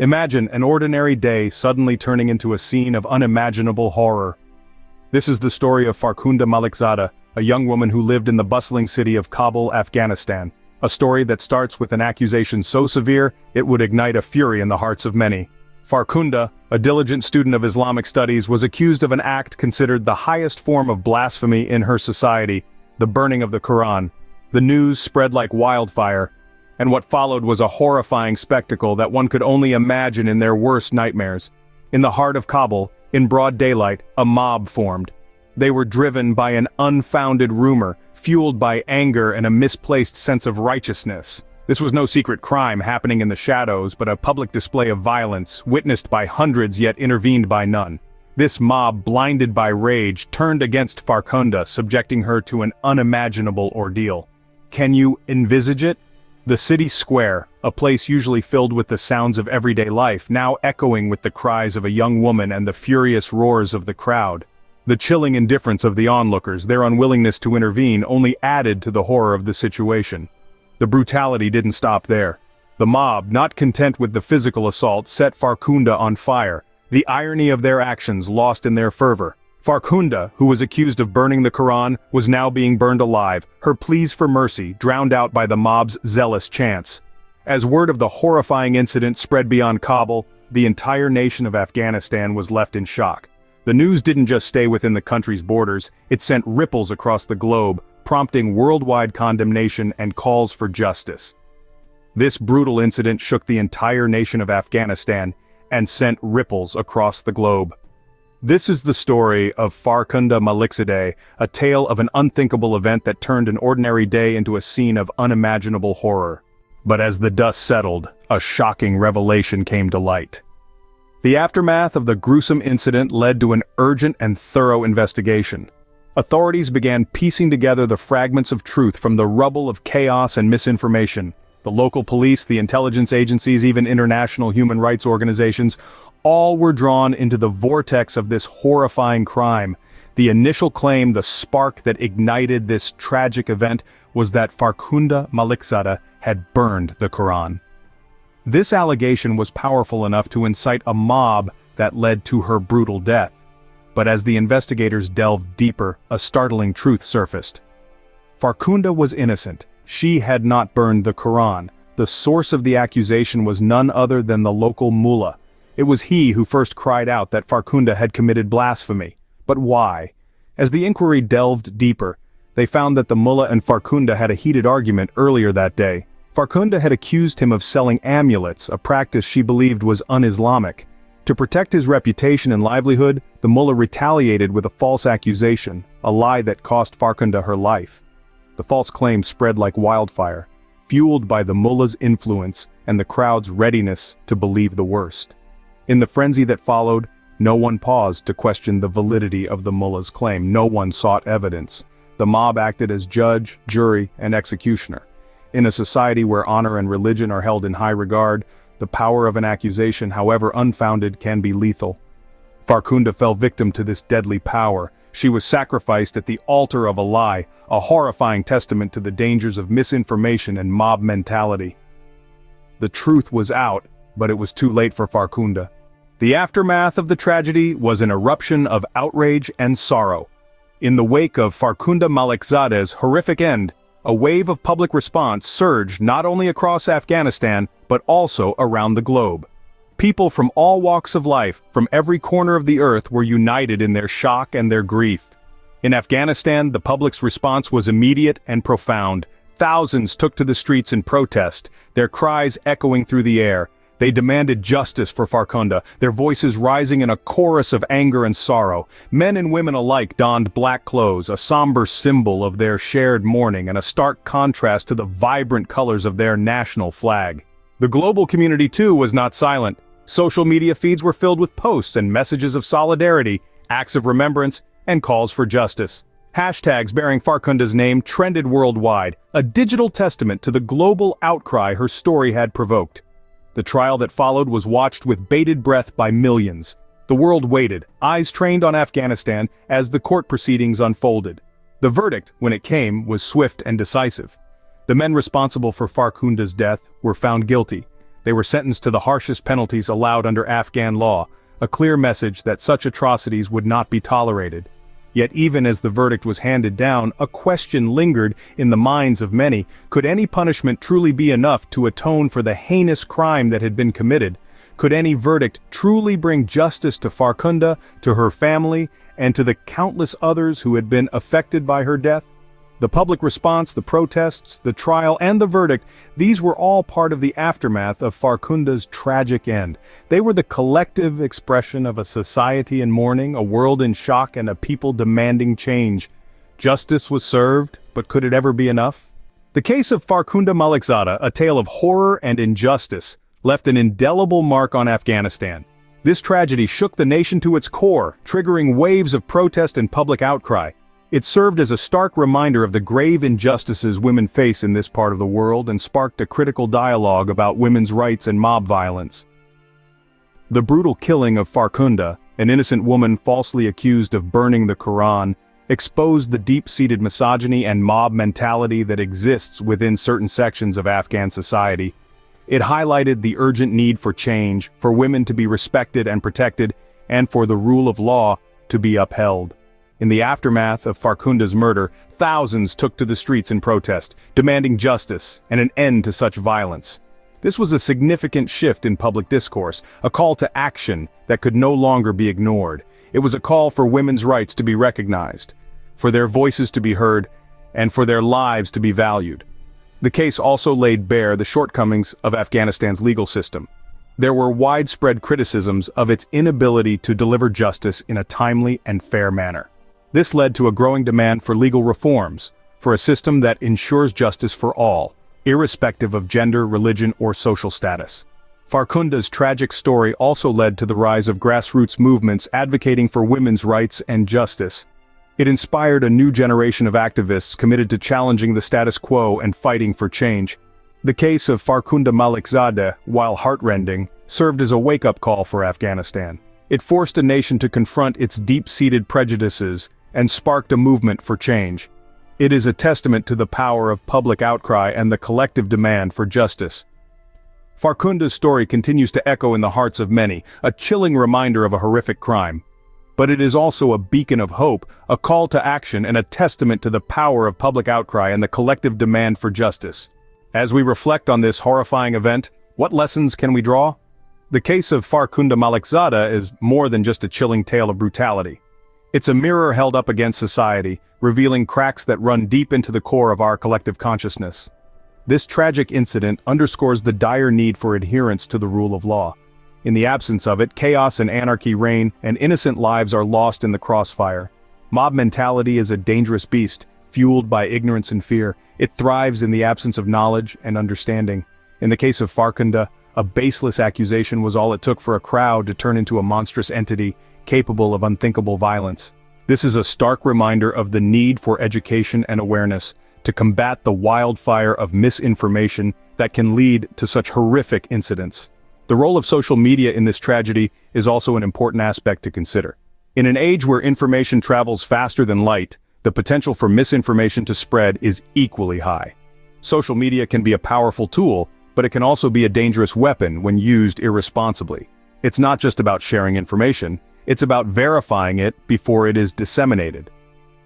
Imagine an ordinary day suddenly turning into a scene of unimaginable horror. This is the story of Farhunda Malikzadeh, a young woman who lived in the bustling city of Kabul, Afghanistan. A story that starts with an accusation so severe, it would ignite a fury in the hearts of many. Farhunda, a diligent student of Islamic studies, was accused of an act considered the highest form of blasphemy in her society, the burning of the Quran. The news spread like wildfire, and what followed was a horrifying spectacle that one could only imagine in their worst nightmares. In the heart of Kabul, in broad daylight, a mob formed. They were driven by an unfounded rumor, fueled by anger and a misplaced sense of righteousness. This was no secret crime happening in the shadows, but a public display of violence, witnessed by hundreds yet intervened by none. This mob, blinded by rage, turned against Farhunda, subjecting her to an unimaginable ordeal. Can you envisage it? The city square, a place usually filled with the sounds of everyday life, now echoing with the cries of a young woman and the furious roars of the crowd. The chilling indifference of the onlookers, their unwillingness to intervene, only added to the horror of the situation. The brutality didn't stop there. The mob, not content with the physical assault, set Farhunda on fire, the irony of their actions lost in their fervor. Farhunda, who was accused of burning the Quran, was now being burned alive, her pleas for mercy drowned out by the mob's zealous chants. As word of the horrifying incident spread beyond Kabul, the entire nation of Afghanistan was left in shock. The news didn't just stay within the country's borders, it sent ripples across the globe, prompting worldwide condemnation and calls for justice. This brutal incident shook the entire nation of Afghanistan and sent ripples across the globe. This is the story of Farhunda Malikzadeh, a tale of an unthinkable event that turned an ordinary day into a scene of unimaginable horror. But as the dust settled, a shocking revelation came to light. The aftermath of the gruesome incident led to an urgent and thorough investigation. Authorities began piecing together the fragments of truth from the rubble of chaos and misinformation. The local police, the intelligence agencies, even international human rights organizations, all were drawn into the vortex of this horrifying crime. The initial claim, the spark that ignited this tragic event, was that Farhunda Malikzadeh had burned the Quran. This allegation was powerful enough to incite a mob that led to her brutal death. But as the investigators delved deeper, a startling truth surfaced. Farhunda was innocent. She had not burned the Quran. The source of the accusation was none other than the local mullah. It was he who first cried out that Farhunda had committed blasphemy. But why? As the inquiry delved deeper, they found that the mullah and Farhunda had a heated argument earlier that day. Farhunda had accused him of selling amulets, a practice she believed was un-Islamic. To protect his reputation and livelihood, the mullah retaliated with a false accusation, a lie that cost Farhunda her life. The false claim spread like wildfire, fueled by the mullah's influence and the crowd's readiness to believe the worst. In the frenzy that followed, no one paused to question the validity of the mullah's claim. No one sought evidence. The mob acted as judge, jury, and executioner. In a society where honor and religion are held in high regard, the power of an accusation, however unfounded, can be lethal. Farhunda fell victim to this deadly power. She was sacrificed at the altar of a lie, a horrifying testament to the dangers of misinformation and mob mentality. The truth was out, but it was too late for Farhunda. The aftermath of the tragedy was an eruption of outrage and sorrow. In the wake of Farhunda Malikzadeh's horrific end, a wave of public response surged not only across Afghanistan, but also around the globe. People from all walks of life, from every corner of the earth, were united in their shock and their grief. In Afghanistan, the public's response was immediate and profound. Thousands took to the streets in protest, their cries echoing through the air. They demanded justice for Farhunda, their voices rising in a chorus of anger and sorrow. Men and women alike donned black clothes, a somber symbol of their shared mourning and a stark contrast to the vibrant colors of their national flag. The global community, too, was not silent. Social media feeds were filled with posts and messages of solidarity, acts of remembrance, and calls for justice. Hashtags bearing Farhunda's name trended worldwide, a digital testament to the global outcry her story had provoked. The trial that followed was watched with bated breath by millions. The world waited, eyes trained on Afghanistan, as the court proceedings unfolded. The verdict, when it came, was swift and decisive. The men responsible for Farhunda's death were found guilty. They were sentenced to the harshest penalties allowed under Afghan law, a clear message that such atrocities would not be tolerated. Yet even as the verdict was handed down, a question lingered in the minds of many: could any punishment truly be enough to atone for the heinous crime that had been committed? Could any verdict truly bring justice to Farhunda, to her family, and to the countless others who had been affected by her death? The public response, the protests, the trial, and the verdict, these were all part of the aftermath of Farhunda's tragic end. They were the collective expression of a society in mourning, a world in shock, and a people demanding change. Justice was served, but could it ever be enough? The case of Farhunda Malikzadeh, a tale of horror and injustice, left an indelible mark on Afghanistan. This tragedy shook the nation to its core, triggering waves of protest and public outcry. It served as a stark reminder of the grave injustices women face in this part of the world and sparked a critical dialogue about women's rights and mob violence. The brutal killing of Farhunda, an innocent woman falsely accused of burning the Quran, exposed the deep-seated misogyny and mob mentality that exists within certain sections of Afghan society. It highlighted the urgent need for change, for women to be respected and protected, and for the rule of law to be upheld. In the aftermath of Farhunda's murder, thousands took to the streets in protest, demanding justice and an end to such violence. This was a significant shift in public discourse, a call to action that could no longer be ignored. It was a call for women's rights to be recognized, for their voices to be heard, and for their lives to be valued. The case also laid bare the shortcomings of Afghanistan's legal system. There were widespread criticisms of its inability to deliver justice in a timely and fair manner. This led to a growing demand for legal reforms, for a system that ensures justice for all, irrespective of gender, religion, or social status. Farhunda's tragic story also led to the rise of grassroots movements advocating for women's rights and justice. It inspired a new generation of activists committed to challenging the status quo and fighting for change. The case of Farhunda Malikzadeh, while heartrending, served as a wake-up call for Afghanistan. It forced a nation to confront its deep-seated prejudices and sparked a movement for change. It is a testament to the power of public outcry and the collective demand for justice. Farhunda's story continues to echo in the hearts of many, a chilling reminder of a horrific crime. But it is also a beacon of hope, a call to action, and a testament to the power of public outcry and the collective demand for justice. As we reflect on this horrifying event, what lessons can we draw? The case of Farhunda Malikzadeh is more than just a chilling tale of brutality. It's a mirror held up against society, revealing cracks that run deep into the core of our collective consciousness. This tragic incident underscores the dire need for adherence to the rule of law. In the absence of it, chaos and anarchy reign, and innocent lives are lost in the crossfire. Mob mentality is a dangerous beast, fueled by ignorance and fear. It thrives in the absence of knowledge and understanding. In the case of Farhunda, a baseless accusation was all it took for a crowd to turn into a monstrous entity, capable of unthinkable violence. This is a stark reminder of the need for education and awareness, to combat the wildfire of misinformation that can lead to such horrific incidents. The role of social media in this tragedy is also an important aspect to consider. In an age where information travels faster than light, the potential for misinformation to spread is equally high. Social media can be a powerful tool, but it can also be a dangerous weapon when used irresponsibly. It's not just about sharing information, it's about verifying it before it is disseminated.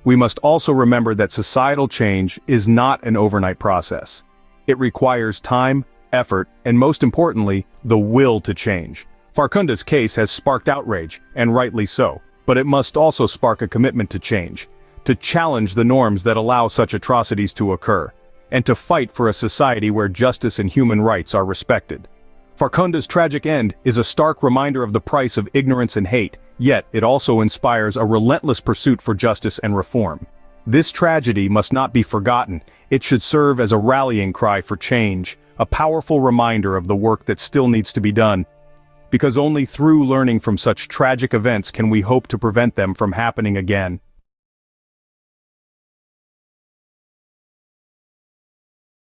We must also remember that societal change is not an overnight process. It requires time, effort, and most importantly, the will to change. Farhunda's case has sparked outrage, and rightly so, but it must also spark a commitment to change, to challenge the norms that allow such atrocities to occur, and to fight for a society where justice and human rights are respected. Farhunda's tragic end is a stark reminder of the price of ignorance and hate, yet it also inspires a relentless pursuit for justice and reform. This tragedy must not be forgotten. It should serve as a rallying cry for change, a powerful reminder of the work that still needs to be done. Because only through learning from such tragic events can we hope to prevent them from happening again.